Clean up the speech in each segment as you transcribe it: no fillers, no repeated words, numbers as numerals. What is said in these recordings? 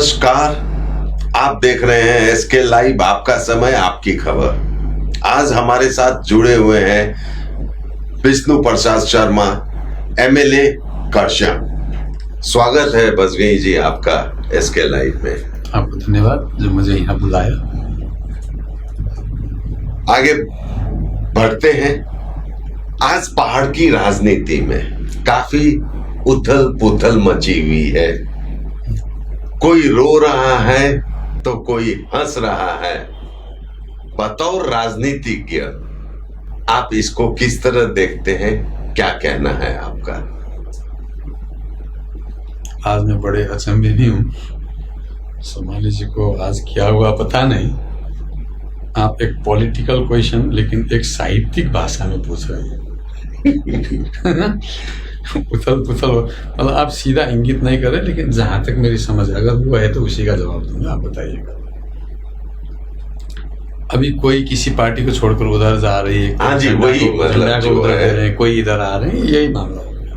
नमस्कार, आप देख रहे हैं एसके लाइव, आपका समय आपकी खबर। आज हमारे साथ जुड़े हुए हैं विष्णु प्रसाद शर्मा, एमएलए करसंग। स्वागत है बजगई जी आपका एसके लाइव में। आपको धन्यवाद जो मुझे यहाँ बुलाया। आगे बढ़ते हैं। आज पहाड़ की राजनीति में काफी उथल पुथल मची हुई है। कोई रो रहा है तो कोई हंस रहा है। बतौर राजनीतिज्ञ आप इसको किस तरह देखते हैं? क्या कहना है आपका? आज मैं बड़े अचंभे में हूँ। सोमाली जी को आज क्या हुआ पता नहीं। आप एक पॉलिटिकल क्वेश्चन लेकिन एक साहित्यिक भाषा में पूछ रहे हैं। उथल पुथल, मतलब आप सीधा इंगित नहीं करें, लेकिन जहां तक मेरी समझ है, अगर हुआ है तो उसी का जवाब दूंगा। आप बताइएगा। अभी कोई किसी पार्टी को छोड़कर उधर जा रही है, हाँ जी, वही मतलब जो उधर दे रहे हैं, कोई इधर आ रहे हैं, यही मामला हो गया।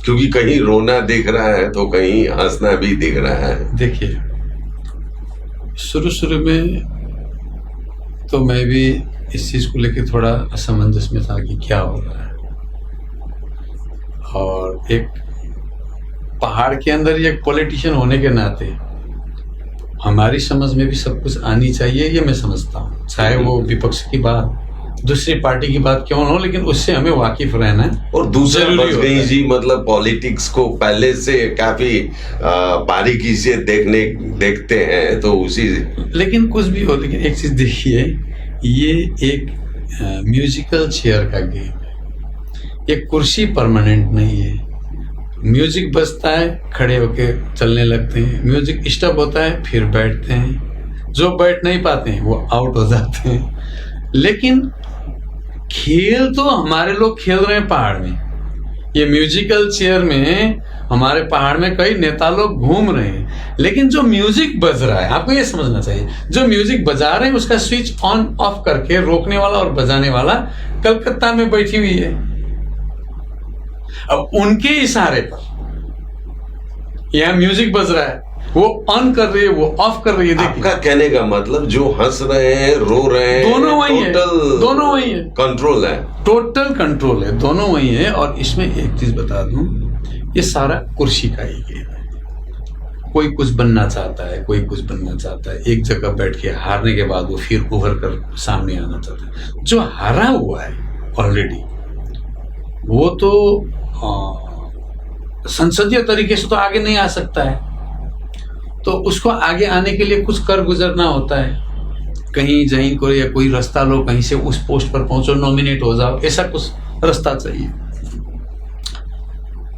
क्योंकि कहीं रोना दिख रहा है तो कहीं हंसना भी दिख रहा है। देखिए, शुरू में तो मैं भी इस चीज को लेकर थोड़ा असमंजस में था कि क्या हो रहा है। और एक पहाड़ के अंदर एक पॉलिटिशियन होने के नाते हमारी समझ में भी सब कुछ आनी चाहिए, ये मैं समझता हूँ। चाहे वो विपक्ष की बात, दूसरी पार्टी की बात क्यों न हो, लेकिन उससे हमें वाकिफ रहना है। और दूसरा बजगई जी, मतलब पॉलिटिक्स को पहले से काफी बारीकी से देखते हैं तो उसी। लेकिन कुछ भी हो, लेकिन एक चीज देखिए, ये एक म्यूजिकल चेयर का गेम है। ये कुर्सी परमानेंट नहीं है। म्यूजिक बजता है, खड़े होके चलने लगते हैं। म्यूजिक स्टॉप होता है, फिर बैठते हैं। जो बैठ नहीं पाते हैं वो आउट हो जाते हैं। लेकिन खेल तो हमारे लोग खेल रहे हैं पहाड़ में। ये म्यूजिकल चेयर में हमारे पहाड़ में कई नेता लोग घूम रहे हैं, लेकिन जो म्यूजिक बज रहा है, आपको ये समझना चाहिए, जो म्यूजिक बजा रहे हैं उसका स्विच ऑन ऑफ करके रोकने वाला और बजाने वाला कलकत्ता में बैठी हुई है। अब उनके इशारे पर यह म्यूजिक बज रहा है, वो ऑन कर रही है, वो ऑफ कर रही है। देखिए, आपका कहने का मतलब जो हंस रहे हैं, रो रहे हैं, दोनों वही है, दोनों वही है। कंट्रोल है, टोटल कंट्रोल है, दोनों वही है। और इसमें एक चीज बता दूं, ये सारा कुर्सी का ही गेम है। कोई कुछ बनना चाहता है, कोई कुछ बनना चाहता है। एक जगह बैठ के हारने के बाद वो फिर उभर कर सामने आना चाहता है। जो हारा हुआ है ऑलरेडी, वो तो संसदीय तरीके से तो आगे नहीं आ सकता है। तो उसको आगे आने के लिए कुछ कर गुजरना होता है। कहीं जहीं को या कोई रास्ता लो, कहीं से उस पोस्ट पर पहुंचो, नॉमिनेट हो जाओ, ऐसा कुछ रास्ता चाहिए।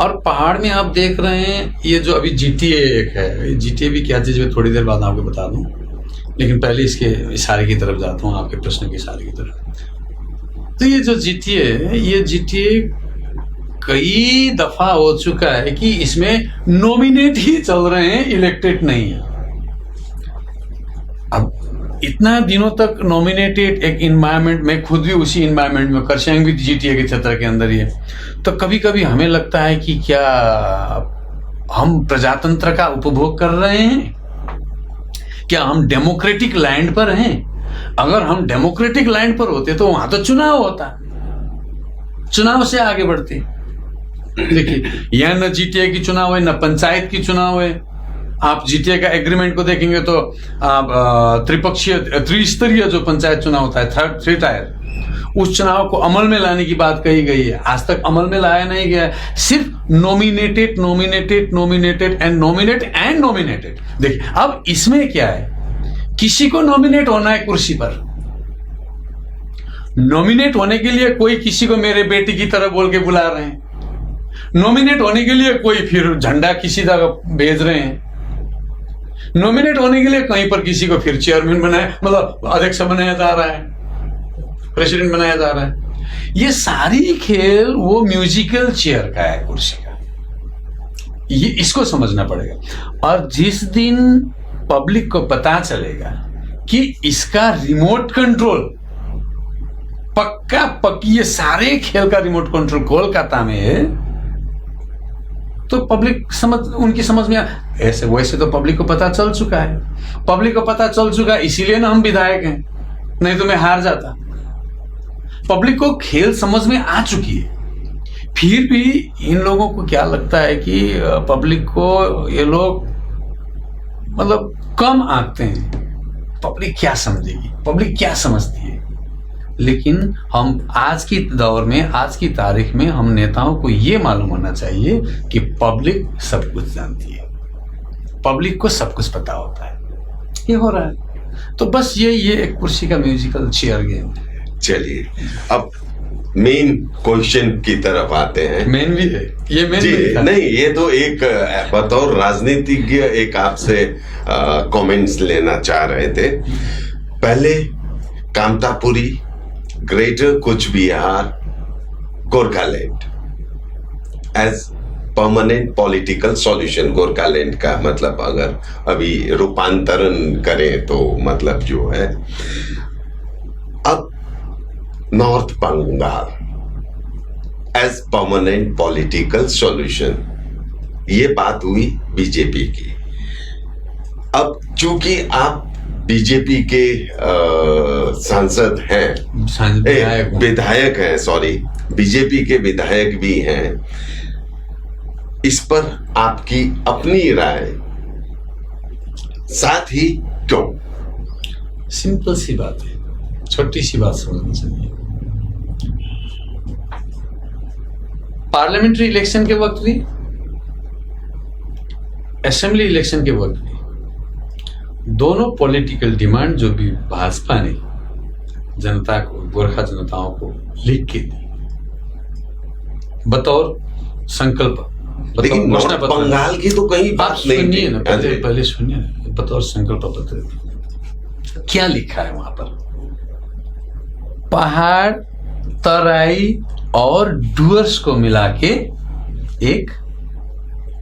और पहाड़ में आप देख रहे हैं, ये जो अभी जीटीए एक है, जीटीए भी क्या चीज है थोड़ी देर बाद आपको बता दूं, लेकिन पहले इसके इशारे की तरफ जाता हूं, आपके प्रश्न के इशारे की तरफ। तो ये जो जीटीए है, ये जीटीए कई दफा हो चुका है कि इसमें नॉमिनेट ही चल रहे हैं, इलेक्टेड नहीं है। अब इतना दिनों तक नॉमिनेटेड एक इन्वायरमेंट में, खुद भी उसी इन्वायरमेंट में, करसंग भी जीटीए के क्षेत्र के अंदर ही है, तो कभी कभी हमें लगता है कि क्या हम प्रजातंत्र का उपभोग कर रहे हैं? क्या हम डेमोक्रेटिक लैंड पर हैं? अगर हम डेमोक्रेटिक लैंड पर होते तो वहां तो चुनाव होता, चुनाव से आगे बढ़ते। देखिए, यह न जीटीए की चुनाव है, न पंचायत की चुनाव है। आप जीटीए का एग्रीमेंट को देखेंगे तो आप त्रिपक्षीय, त्रिस्तरीय जो पंचायत चुनाव होता है, थ्री टायर, उस चुनाव को अमल में लाने की बात कही गई है। आज तक अमल में लाया नहीं गया है। सिर्फ nominated, nominated, nominated and nominate and nominated. देखिए, अब इसमें क्या है, किसी को नॉमिनेट होना है कुर्सी पर। नॉमिनेट होने के लिए कोई किसी को मेरे बेटी की तरह बोल के बुला रहे हैं। नॉमिनेट होने के लिए कोई फिर झंडा किसी जगह भेज रहे हैं। नॉमिनेट होने के लिए कहीं पर किसी को फिर चेयरमैन बनाया, मतलब अध्यक्ष बनाया जा रहा है, प्रेसिडेंट बनाया जा रहा है। ये सारी खेल वो म्यूजिकल चेयर का है, कुर्सी का। ये इसको समझना पड़ेगा। और जिस दिन पब्लिक को पता चलेगा कि इसका रिमोट कंट्रोल पक्का पक्की, ये सारे खेल का रिमोट कंट्रोल कोलकाता में है, तो पब्लिक समझ, उनकी समझ में ऐसे वैसे तो पब्लिक को पता चल चुका है, पब्लिक को पता चल चुका है, इसीलिए ना हम विधायक हैं, नहीं तो मैं हार जाता। पब्लिक को खेल समझ में आ चुकी है। फिर भी इन लोगों को क्या लगता है कि पब्लिक को ये लोग मतलब कम आंकते हैं, पब्लिक क्या समझेगी, पब्लिक क्या समझती है। लेकिन हम आज की दौर में, आज की तारीख में हम नेताओं को ये मालूम होना चाहिए कि पब्लिक सब कुछ जानती है, पब्लिक को सब कुछ पता होता है। ये हो रहा है। तो बस ये एक कुर्सी का म्यूजिकल चेयर गेम है। चलिए अब मेन क्वेश्चन की तरफ आते हैं। मेन भी है ये, मेन जी भी नहीं, ये तो एक बतौर राजनीतिज्ञ एक आपसे कमेंट्स लेना चाह रहे थे। पहले Kamtapuri, greater Cooch Behar, Gorkhaland as permanent political solution. Gorkhaland का मतलब अगर अभी रूपांतरण करें तो मतलब जो है, अब north Bengal as permanent political solution, ये बात हुई बीजेपी की। अब चूंकि आप बीजेपी के सांसद हैं, विधायक हैं, सॉरी, बीजेपी के विधायक भी हैं, इस पर आपकी अपनी राय, साथ ही क्यों? सिंपल सी बात है, छोटी सी बात समझनी चाहिए। पार्लियामेंट्री इलेक्शन के वक्त भी, असेंबली इलेक्शन के वक्त भी, दोनों पॉलिटिकल डिमांड जो भी भाजपा ने जनता को, गोरखा जनताओं को लिख के दी बतौर संकल्प, लेकिन नॉर्थ बंगाल की तो कहीं बात नहीं सुनिए ना, पहले सुनिए ना, बतौर संकल्प पत्र क्या लिखा है वहां पर? पहाड़, तराई और डुअर्स को मिला के एक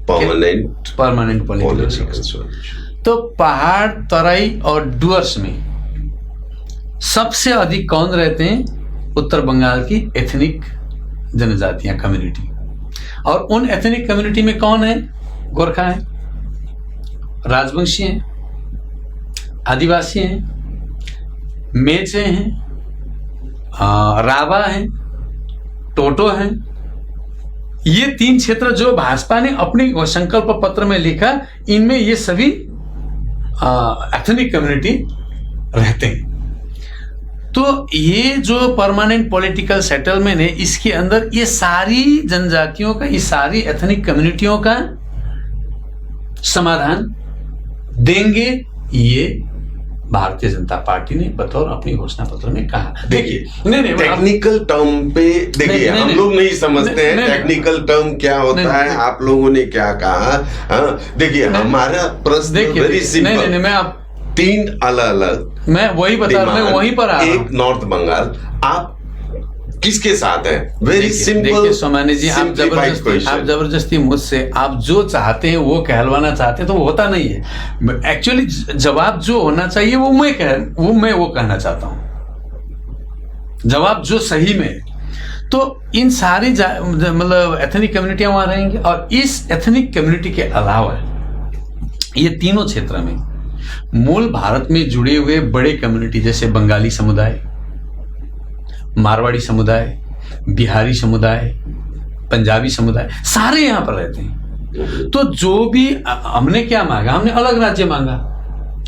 परमानेंट पॉलिटिकल सॉल्यूशन। तो पहाड़, तराई और डुअर्स में सबसे अधिक कौन रहते हैं? उत्तर बंगाल की एथनिक जनजातियां, कम्युनिटी। और उन एथनिक कम्युनिटी में कौन है? गोरखा है, राजवंशी हैं, आदिवासी हैं, मेचे हैं, रावा हैं, टोटो हैं। ये 3 क्षेत्र जो भाजपा ने अपनी संकल्प पत्र में लिखा, इनमें ये सभी एथनिक कम्युनिटी रहते हैं। तो ये जो परमानेंट पॉलिटिकल सेटलमेंट है, इसके अंदर ये सारी जनजातियों का, ये सारी एथनिक कम्युनिटियों का समाधान देंगे, ये भारतीय जनता पार्टी ने बतौर अपनी घोषणा पत्र में कहा। देखिए, टेक्निकल टर्म पे देखिए, हम लोग नहीं समझते हैं टेक्निकल टर्म क्या होता है, आप लोगों ने क्या कहा। देखिए, हमारा प्रश्न वेरी सिंपल, मैं आप 3 अलग, मैं वही बता रहा हूं, मैं वहीं पर आ रहा हूं। एक नॉर्थ बंगाल, आप किसके साथ हैं? Very simple. देखिए सोमानी जी, आप जबरदस्ती मुझसे आप जो चाहते हैं वो कहलवाना चाहते हैं, तो वो होता नहीं है। एक्चुअली जवाब जो होना चाहिए वो मैं कहना चाहता हूं, जवाब जो सही में। तो इन सारी मतलब एथनिक कम्युनिटियां वहां रहेंगी, और इस एथनिक कम्युनिटी के अलावा ये तीनों क्षेत्र में मूल भारत में जुड़े हुए बड़े कम्युनिटी, जैसे बंगाली समुदाय, मारवाड़ी समुदाय, बिहारी समुदाय, पंजाबी समुदाय, सारे यहां पर रहते हैं। तो जो भी हमने क्या मांगा, हमने अलग राज्य मांगा,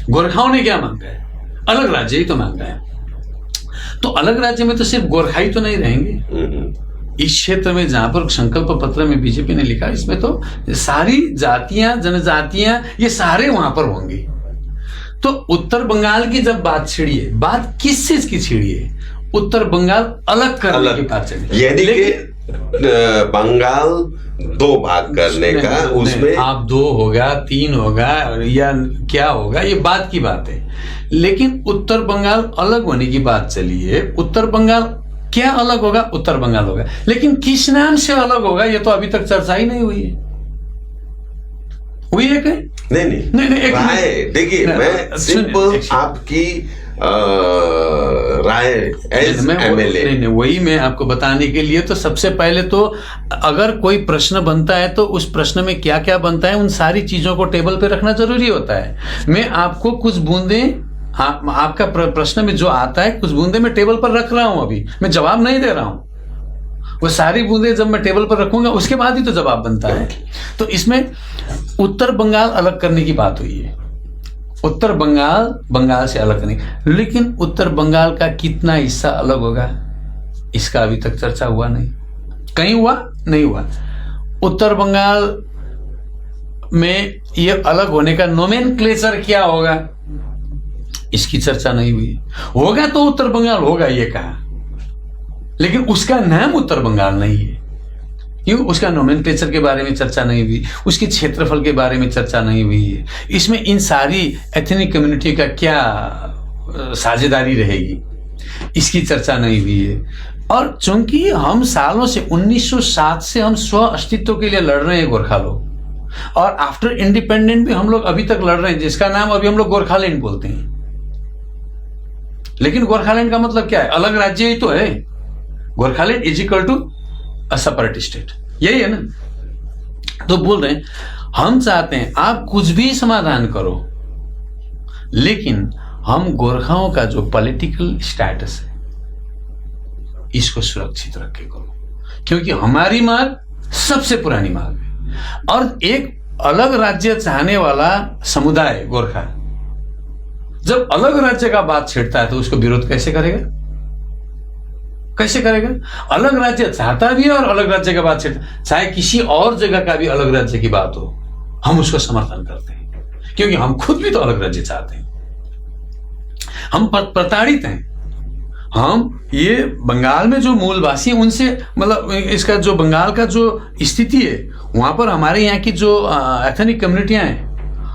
गोरखाओं ने क्या मांगा है? अलग राज्य ही तो मांगा है। तो अलग राज्य में तो सिर्फ गोरखाई तो नहीं रहेंगे। इस क्षेत्र में जहां पर संकल्प पत्र में बीजेपी ने लिखा, इसमें तो सारी जातियां, जनजातियां, ये सारे वहां पर होंगे। तो उत्तर बंगाल की जब बात छिड़ी है, बात किस चीज की छिड़ी है? उत्तर बंगाल अलग करने की बात चली, यानी कि बंगाल 2 भाग करने का, उसमें आप 2 होगा, 3 होगा या क्या होगा, ये बात की बात है। लेकिन उत्तर बंगाल अलग होने की बात चली है। उत्तर बंगाल क्या अलग होगा? उत्तर बंगाल होगा, लेकिन किस नाम से अलग होगा ये तो अभी तक चर्चा ही नहीं हुई है। हुई है कहीं? नहीं। देखिए, मैं सिंपल आपकी राय एज एमएलए? नहीं, वही मैं आपको बताने के लिए, तो सबसे पहले तो अगर कोई प्रश्न बनता है तो उस प्रश्न में क्या क्या बनता है उन सारी चीजों को टेबल पे रखना जरूरी होता है। मैं आपको कुछ बूंदें आपका प्रश्न में जो आता है कुछ बूंदे मैं टेबल पर रख रहा हूं, अभी मैं जवाब नहीं दे रहा हूं। वो सारी बूंदे जब मैं टेबल पर रखूंगा उसके बाद ही तो जवाब बनता है। तो इसमें उत्तर बंगाल अलग करने की बात हुई है, उत्तर बंगाल बंगाल से अलग करने, लेकिन उत्तर बंगाल का कितना हिस्सा अलग होगा इसका अभी तक चर्चा हुआ नहीं। कहीं हुआ नहीं हुआ। उत्तर बंगाल में ये अलग होने का नोमेनक्लेचर क्या होगा इसकी चर्चा नहीं हुई। होगा तो उत्तर बंगाल होगा ये कहा, लेकिन उसका नाम उत्तर बंगाल नहीं है। क्यों? उसका नोमेनक्लेचर के बारे में चर्चा नहीं हुई, उसके क्षेत्रफल के बारे में चर्चा नहीं हुई है, इसमें इन सारी एथनिक कम्युनिटी का क्या साझेदारी रहेगी इसकी चर्चा नहीं हुई है। और चूंकि हम सालों से 1907 से हम स्व अस्तित्व के लिए लड़ रहे हैं गोरखा लोग, और आफ्टर इंडिपेंडेंट भी हम लोग अभी तक लड़ रहे हैं, जिसका नाम अभी हम लोग गोरखालैंड बोलते हैं। लेकिन गोरखालैंड का मतलब क्या है? अलग राज्य ही तो है। Gorkhaland is equal to a separate state, यही है ना। तो बोल रहे हैं हम चाहते हैं आप कुछ भी समाधान करो, लेकिन हम गोरखाओं का जो पॉलिटिकल स्टेटस है इसको सुरक्षित रख के करो, क्योंकि हमारी मांग सबसे पुरानी मांग है। और एक अलग राज्य चाहने वाला समुदाय गोरखा जब अलग राज्य का बात छेड़ता है तो उसको विरोध कैसे करेगा? कैसे करेगा? अलग राज्य चाहता भी है और अलग राज्य का बात छेड़ता, चाहे किसी और जगह का भी अलग राज्य की बात हो, हम उसको समर्थन करते हैं, क्योंकि हम खुद भी तो अलग राज्य चाहते हैं। हम प्रताड़ित हैं। हम ये बंगाल में जो मूलवासी हैं उनसे, मतलब इसका जो बंगाल का जो स्थिति है वहां पर हमारे यहाँ की जो एथनिक कम्युनिटियां हैं,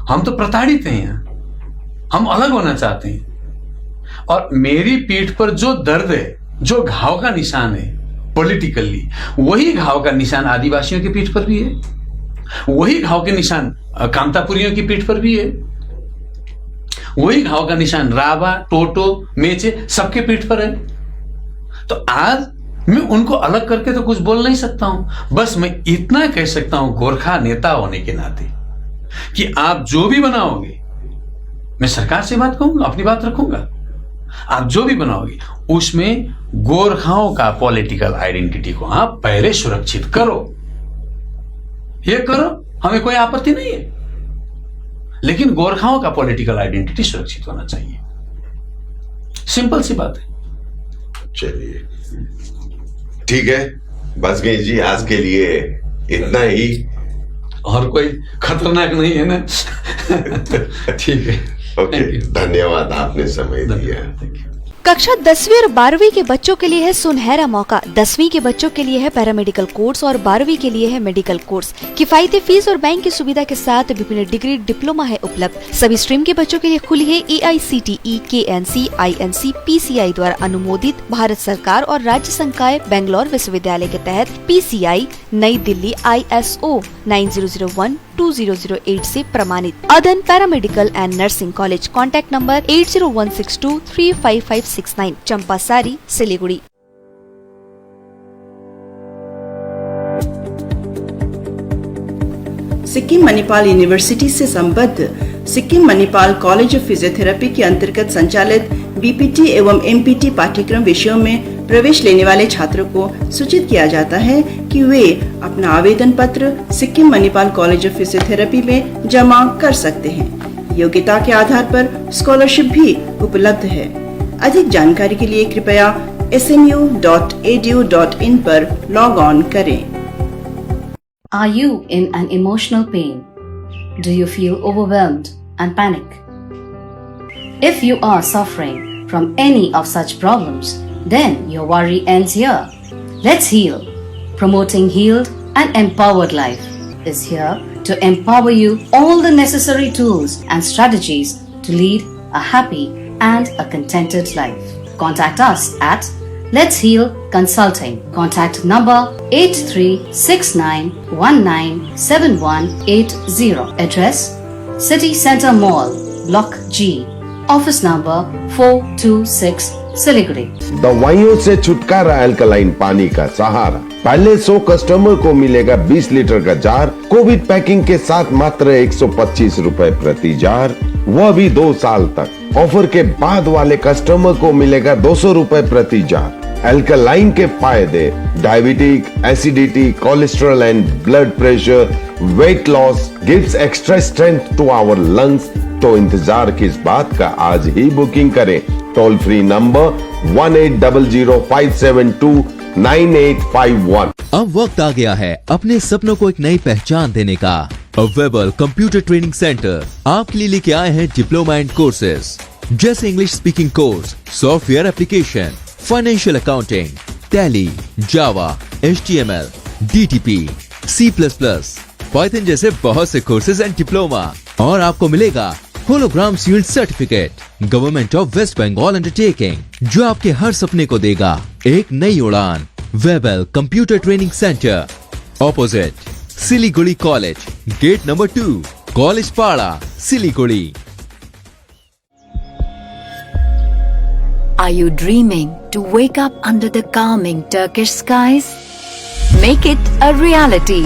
हम तो प्रताड़ित हैं यहाँ, हम अलग होना चाहते हैं। और मेरी पीठ पर जो दर्द है, जो घाव का निशान है पॉलिटिकली, वही घाव का निशान आदिवासियों की पीठ पर भी है, वही घाव के निशान कामतापुरियों की पीठ पर भी है, वही घाव का निशान राभा, टोटो, मेचे सबके पीठ पर है। तो आज मैं उनको अलग करके तो कुछ बोल नहीं सकता हूं। बस मैं इतना कह सकता हूं गोरखा नेता होने के नाते कि आप जो भी बनाओगे, मैं सरकार से बात कहूंगा, अपनी बात रखूंगा, आप जो भी बनाओगे उसमें गोरखाओं का पॉलिटिकल आइडेंटिटी को आप पहले सुरक्षित करो। ये करो, हमें कोई आपत्ति नहीं है, लेकिन गोरखाओं का पॉलिटिकल आइडेंटिटी सुरक्षित होना चाहिए। सिंपल सी बात है। चलिए ठीक है, बस गई जी, आज के लिए इतना ही। और कोई खतरनाक नहीं है ना? ठीक है, ओके, धन्यवाद, आपने समय दिया। कक्षा 10वीं और 12वीं के बच्चों के लिए है सुनहरा मौका। 10वीं के बच्चों के लिए है पैरामेडिकल कोर्स और 12वीं के लिए है मेडिकल कोर्स। किफायती फीस और बैंक की सुविधा के साथ विभिन्न डिग्री डिप्लोमा है उपलब्ध। सभी स्ट्रीम के बच्चों के लिए खुली है AICTE, KNC, INC, PCI द्वारा अनुमोदित भारत सरकार और राज्य संकाय बेंगलोर विश्वविद्यालय के तहत PCI नई दिल्ली ISO 9001-2008 से प्रमाणित अदन paramedical and nursing college. Contact number 8016235569, Champasari, Siliguri. Sikkim Manipal university से संबद्ध Sikkim Manipal college of physiotherapy के अंतर्गत संचालित BPT एवं MPT पाठ्यक्रम विषयों में प्रवेश लेने वाले छात्रों को सूचित किया जाता है कि वे अपना आवेदन पत्र Sikkim Manipal college of physiotherapy में जमा कर सकते हैं। योग्यता के आधार पर स्कॉलरशिप भी उपलब्ध है। अधिक जानकारी के लिए कृपया smu.edu.in पर लॉग ऑन करें। Are you in an emotional pain? Do you feel overwhelmed and panic? If you are suffering from any of such problems, then your worry ends here. Let's Heal, promoting healed and empowered life, is here to empower you all the necessary tools and strategies to lead a happy and a contented life. Contact us at Let's Heal Consulting. Contact number 8369197180. Address City Centre Mall, Block G, Office number 426, Siliguri. दवाइयों से छुटकारा, alkaline पानी का सहारा। पहले 100 customer को मिलेगा 20 litre का jar, Covid packing के साथ मात्र 125 रुपए प्रति जार, वह भी 2 साल तक। ऑफर के बाद वाले कस्टमर को मिलेगा 200 रुपए प्रति जार। अल्कलाइन के फायदे: diabetic, acidity, cholesterol and blood pressure, weight loss, gives extra strength to our lungs. तो इंतजार किस बात का, आज ही बुकिंग करें। Toll free number 1800-572-9851। अब वक्त आ गया है अपने सपनों को एक नई पहचान देने का। अवेलेबल कंप्यूटर ट्रेनिंग सेंटर आपके लिए लेके आए हैं डिप्लोमा एंड कोर्सेज जैसे English speaking course, software application, financial accounting, Tally, Java, HTML, DTP, C++, Python जैसे बहुत से कोर्सेज एंड डिप्लोमा। और आपको मिलेगा hologram student certificate government of West Bengal undertaking, जो आपके हर सपने को देगा एक नई उड़ान। Webel computer training centre, opposite Siliguri college, gate number 2, college Para, Siliguri. Are you dreaming to wake up under the calming Turkish skies? Make it a reality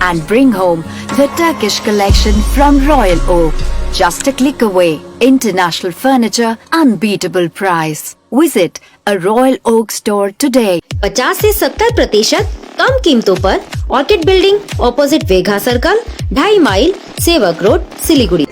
and bring home the Turkish collection from Royal Oak. Just a click away. International furniture, unbeatable price. Visit a Royal Oak store today. 50 से 70% कम कीमतों पर Orchid building, opposite वेघा circle, 2.5 mile, Sevoke road, Siliguri.